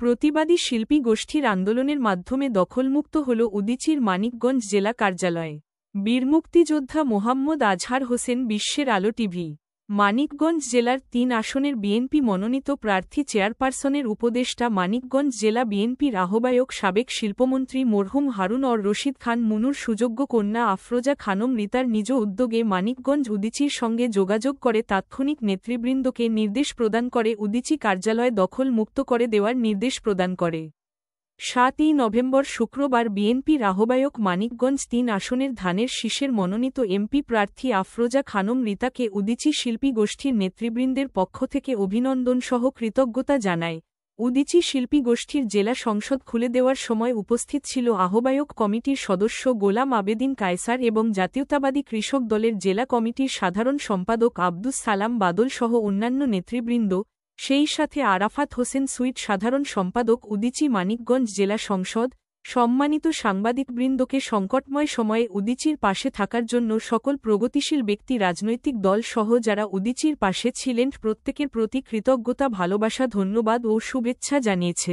প্রতিবাদী শিল্পী গোষ্ঠীর আন্দোলনের মাধ্যমে দখলমুক্ত হল উদীচীর মানিকগঞ্জ জেলা কার্যালয়। বীর মুক্তিযোদ্ধা মোহাম্মদ আজহার হোসেন বিশ্বের আলো টিভি। মানিকগঞ্জ জেলার ৩ আসনের বিএনপি মনোনীত প্রার্থী চেয়ারপারসনের উপদেষ্টা মানিকগঞ্জ জেলা বিএনপির আহ্বায়ক সাবেক শিল্পমন্ত্রী মরহুম হারুন অর রশিদ খান মুনুর সুযোগ্য কন্যা আফরোজা খানম রিতার নিজ উদ্যোগে মানিকগঞ্জ উদীচীর সঙ্গে যোগাযোগ করে তাৎক্ষণিক নেতৃবৃন্দকে নির্দেশ প্রদান করে উদীচী কার্যালয় দখল মুক্ত করে দেওয়ার নির্দেশ প্রদান করে। ৭ই নভেম্বর শুক্রবার বিএনপির আহ্বায়ক মানিকগঞ্জ ৩ আসনের ধানের শীষের মনোনীত এমপি প্রার্থী আফরোজা খানম রিতাকে উদীচী শিল্পী গোষ্ঠীর নেতৃবৃন্দের পক্ষ থেকে অভিনন্দনসহ কৃতজ্ঞতা জানায়। উদীচী শিল্পী গোষ্ঠীর জেলা সংসদ খুলে দেওয়ার সময় উপস্থিত ছিল আহ্বায়ক কমিটির সদস্য গোলাম আবেদিন কায়সার এবং জাতীয়তাবাদী কৃষক দলের জেলা কমিটির সাধারণ সম্পাদক আব্দুস সালাম বাদল সহ অন্যান্য নেতৃবৃন্দ, সেই সাথে আরাফাত হোসেন সুইট সাধারণ সম্পাদক উদীচী মানিকগঞ্জ জেলা সংসদ। সম্মানিত সাংবাদিকবৃন্দকে সংকটময় সময়ে উদীচীর পাশে থাকার জন্য সকল প্রগতিশীল ব্যক্তি, রাজনৈতিক দল সহ যারা উদীচীর পাশে ছিলেন প্রত্যেকের প্রতি কৃতজ্ঞতা, ভালোবাসা, ধন্যবাদ ও শুভেচ্ছা জানিয়েছে।